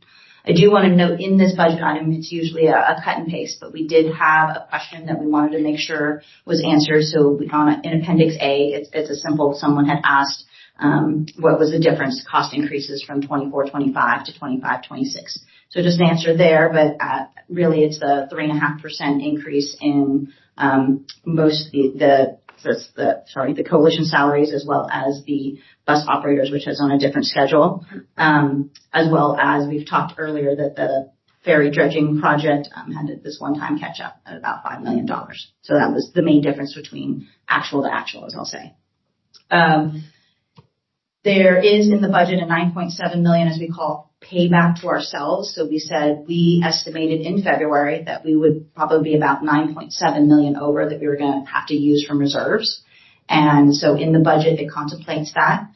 I do want to note in this budget item, it's usually a cut and paste, but we did have a question that we wanted to make sure was answered. So in Appendix A, it's a simple, someone had asked, what was the difference, cost increases from 24-25 to 25-26. So just an answer there, but really it's the 3.5% increase in most the coalition salaries, as well as the bus operators, which is on a different schedule, as well as we've talked earlier that the ferry dredging project had this one-time catch-up at about $5 million. So that was the main difference between actual to actual, as I'll say. There is in the budget a $9.7 million, as we call, payback to ourselves. So we estimated in February that we would probably be about $9.7 million over that we were going to have to use from reserves. And so in the budget, it contemplates that.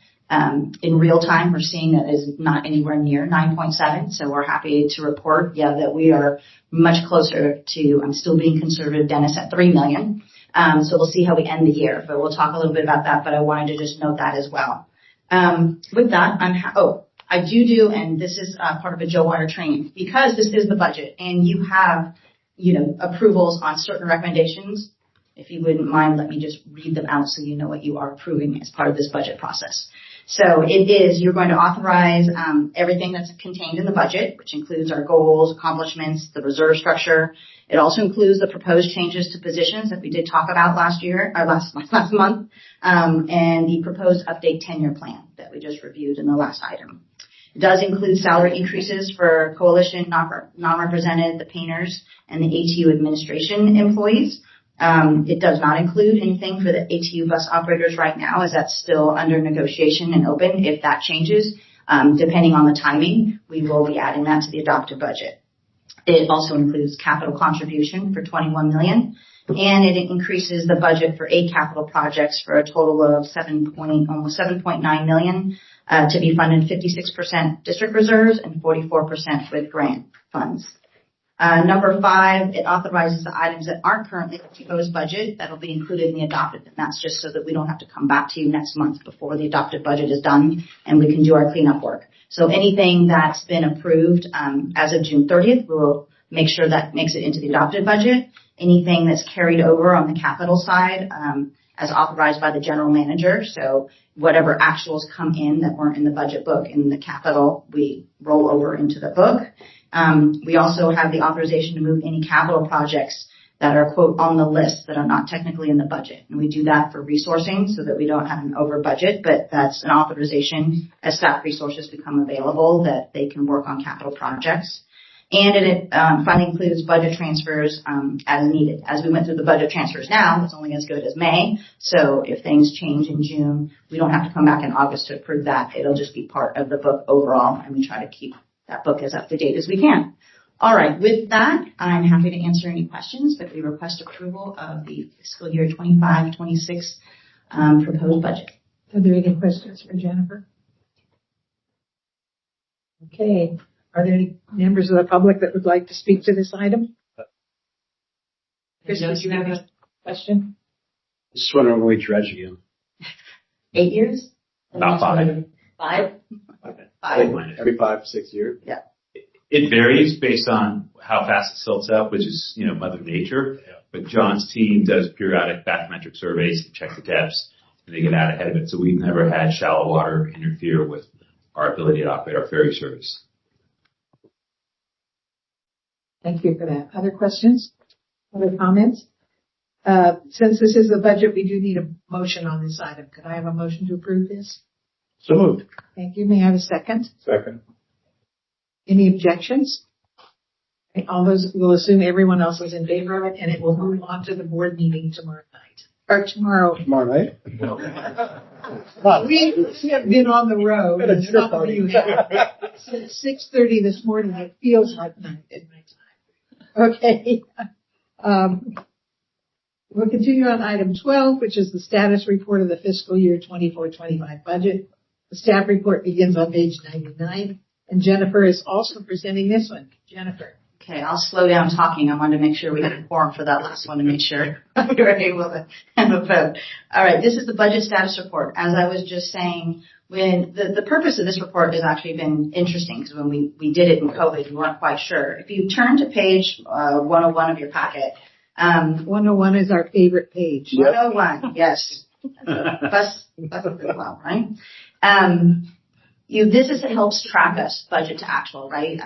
In real time, we're seeing that is not anywhere near 9.7. So we're happy to report, that we are much closer to, I'm still being conservative, Dennis, at $3 million. So we'll see how we end the year, but we'll talk a little bit about that. But I wanted to just note that as well. With that, I do, and this is part of a Joe Wire training, because this is the budget and you have, approvals on certain recommendations. If you wouldn't mind, let me just read them out so you know what you are approving as part of this budget process. So you're going to authorize everything that's contained in the budget, which includes our goals, accomplishments, the reserve structure. It also includes the proposed changes to positions that we did talk about last month, and the proposed update 10-year plan that we just reviewed in the last item. It does include salary increases for coalition, non-represented, the painters, and the ATU administration employees. It does not include anything for the ATU bus operators right now, as that's still under negotiation and open. If that changes, depending on the timing, we will be adding that to the adopted budget. It also includes capital contribution for $21 million, and it increases the budget for 8 capital projects for a total of almost $7.9 million to be funded 56% district reserves and 44% with grant funds. Number 5, it authorizes the items that aren't currently in the proposed budget that'll be included in the adopted, and that's just so that we don't have to come back to you next month before the adopted budget is done and we can do our cleanup work. So anything that's been approved as of June 30th, we will make sure that makes it into the adopted budget. Anything that's carried over on the capital side as authorized by the general manager. So whatever actuals come in that weren't in the budget book in the capital, we roll over into the book. We also have the authorization to move any capital projects that are, quote, on the list that are not technically in the budget. And we do that for resourcing so that we don't have an over budget, but that's an authorization as staff resources become available that they can work on capital projects. And it finally includes budget transfers as needed. As we went through the budget transfers now, it's only as good as May. So if things change in June, we don't have to come back in August to approve that. It'll just be part of the book overall, and we try to keep that book as up to date as we can. All right, with that, I'm happy to answer any questions, but we request approval of the fiscal year 25-26 proposed budget. Are there any questions for Jennifer? Okay. Are there any members of the public that would like to speak to this item? Chris, did you have a question? Just wondering when we dredge again. 8 years? About 5. 5? Every 5 to 6 years? Yeah. It varies based on how fast it silts up, which is, Mother Nature. Yeah. But John's team does periodic bathymetric surveys to check the depths, and they get out ahead of it. So we've never had shallow water interfere with our ability to operate our ferry service. Thank you for that. Other questions? Other comments? Since this is the budget, we do need a motion on this item. Could I have a motion to approve this? So moved. Thank you. May I have a second? Second. Any objections? Okay, all those, we'll assume everyone else is in favor of it, and it will move on to the board meeting tomorrow night. Or tomorrow. Tomorrow night? We have been on the road. At a dinner Some of party. you have. Since 6:30 this morning, it feels like night at my time. Okay. We'll continue on item 12, which is the status report of the fiscal year 24-25 budget. The staff report begins on page 99, and Jennifer is also presenting this one. Jennifer. Okay, I'll slow down talking. I wanted to make sure we had a quorum for that last one to make sure we were able to have a vote. All right, this is the budget status report. As I was just saying, when the purpose of this report has actually been interesting because when we did it in COVID, we weren't quite sure. If you turn to page 101 of your packet. 101 is our favorite page. 101, yes. That's a good one, right? This helps track us budget to actual, right?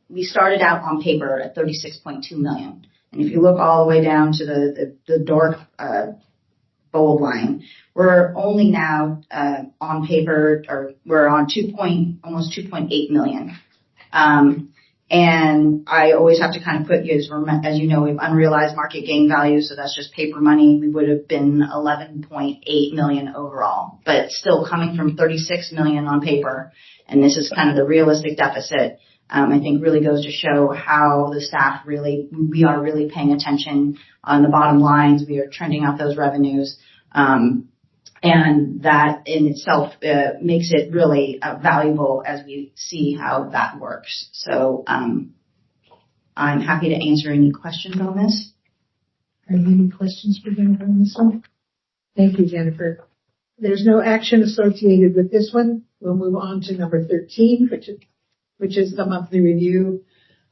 We started out on paper at $36.2 million. And if you look all the way down to the dark bold line, we're only now on paper, or we're on almost 2.8 million. And I always have to kind of put you, as you know, we have unrealized market gain value, so that's just paper money. We would have been 11.8 million overall, but still coming from 36 million on paper. And this is kind of the realistic deficit. I think really goes to show how the staff we are really paying attention on the bottom lines. We are trending out those revenues. And that in itself makes it really valuable as we see how that works. So I'm happy to answer any questions on this. Are there any questions for Jennifer on this one? Thank you, Jennifer. There's no action associated with this one. We'll move on to number 13, which is the monthly review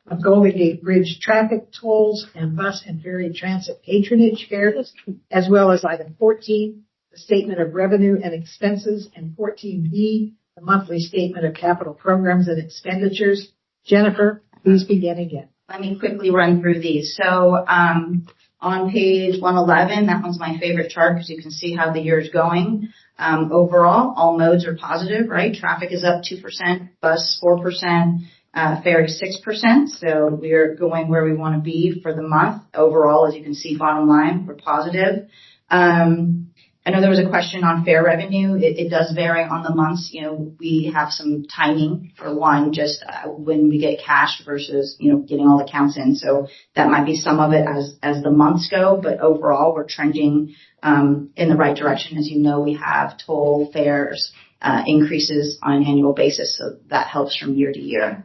of Golden Gate Bridge traffic tolls and bus and ferry transit patronage fares, as well as item 14, the statement of revenue and expenses, and 14B, the monthly statement of capital programs and expenditures. Jennifer, please begin again. Let me quickly run through these. So on page 111, that one's my favorite chart because you can see how the year is going. Overall, all modes are positive, right? Traffic is up 2%, bus 4%, ferry 6%. So we are going where we want to be for the month. Overall, as you can see, bottom line, we're positive. I know there was a question on fare revenue. It does vary on the months. We have some timing for one, just when we get cash versus, getting all the counts in. So that might be some of it as the months go, but overall we're trending, in the right direction. As you know, we have toll fares, increases on an annual basis. So that helps from year to year.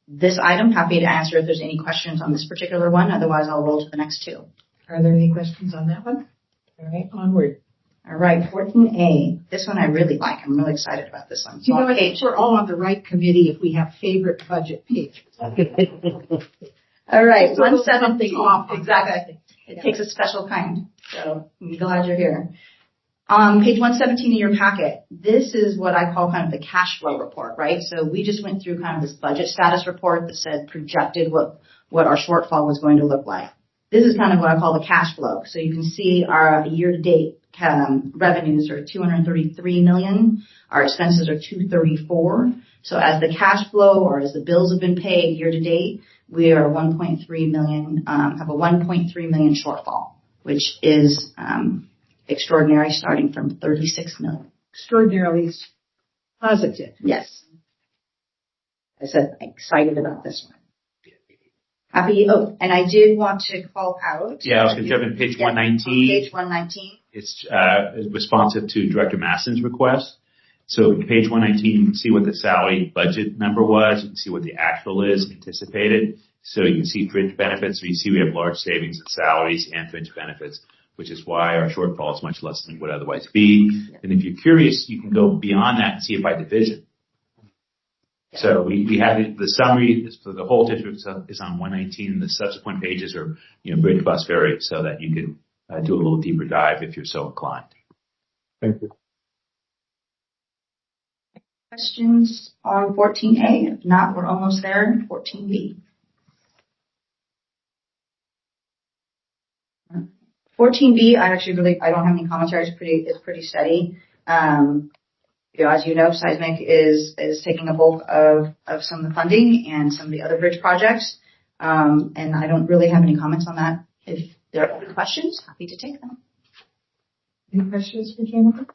This item, happy to answer if there's any questions on this particular one. Otherwise I'll roll to the next two. Are there any questions on that one? All right, onward. All right, 14A. This one I really like. I'm really excited about this one. So I think we're all on the right committee if we have favorite budget pages. All right, 117. Off. Exactly. It takes a special kind. So I'm glad you're here. On page 117 of your packet, this is what I call kind of the cash flow report, right? So we just went through kind of this budget status report that said projected what our shortfall was going to look like. This is kind of what I call the cash flow. So you can see our year-to-date revenues are $233 million. Our expenses are $234. So as the cash flow or as the bills have been paid year-to-date, we are $1.3 million, have a $1.3 million shortfall, which is extraordinary, starting from $36 million. Extraordinarily positive. Yes. I said excited about this one. Happy. Oh, and I did want to call out. Yeah, I was going to jump in page 119. Page 119. It's responsive to Director Maston's request. So page 119, you can see what the salary budget number was. You can see what the actual is anticipated. So you can see fringe benefits. So you see we have large savings in salaries and fringe benefits, which is why our shortfall is much less than it would otherwise be. And if you're curious, you can go beyond that and see it by division. So we have the summary for the whole district is on 119. The subsequent pages are, bridge bus ferry, so that you can do a little deeper dive if you're so inclined. Thank you. Questions on 14A? If not, we're almost there. 14B. 14B, I don't have any commentary. It's pretty steady. As you know, Seismic is taking a bulk of some of the funding and some of the other bridge projects. And I don't really have any comments on that. If there are any questions, happy to take them. Any questions for Jennifer?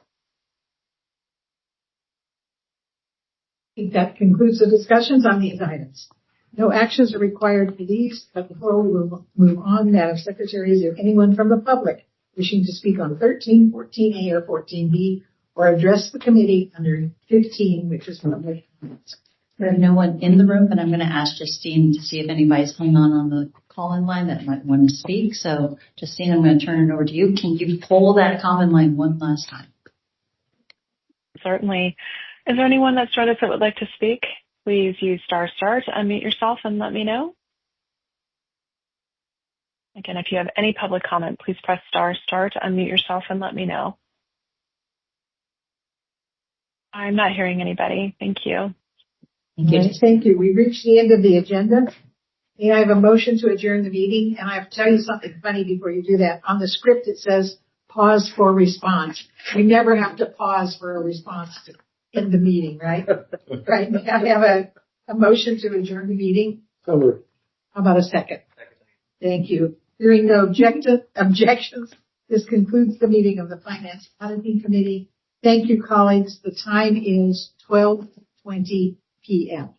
I think that concludes the discussions on these items. No actions are required for these, but before we will move on, Madam Secretary, is there anyone from the public wishing to speak on 13, 14A, or 14B, or address the committee under 15, which is public comments? There's no one in the room, but I'm going to ask Justine to see if anybody's hung on the call-in line that might want to speak. So, Justine, I'm going to turn it over to you. Can you pull that call-in line one last time? Certainly. Is there anyone that's joined us that would like to speak? Please use ** to unmute yourself and let me know. Again, if you have any public comment, please press ** to unmute yourself and let me know. I'm not hearing anybody. Thank you. Thank you. We've reached the end of the agenda. May I have a motion to adjourn the meeting? And I have to tell you something funny before you do that. On the script, it says pause for response. We never have to pause for a response to end the meeting, right? Right. May I have a motion to adjourn the meeting? So How about a second? Thank you. Hearing no objections, this concludes the meeting of the Finance-Auditing Committee. Thank you, colleagues. The time is 12:20 p.m.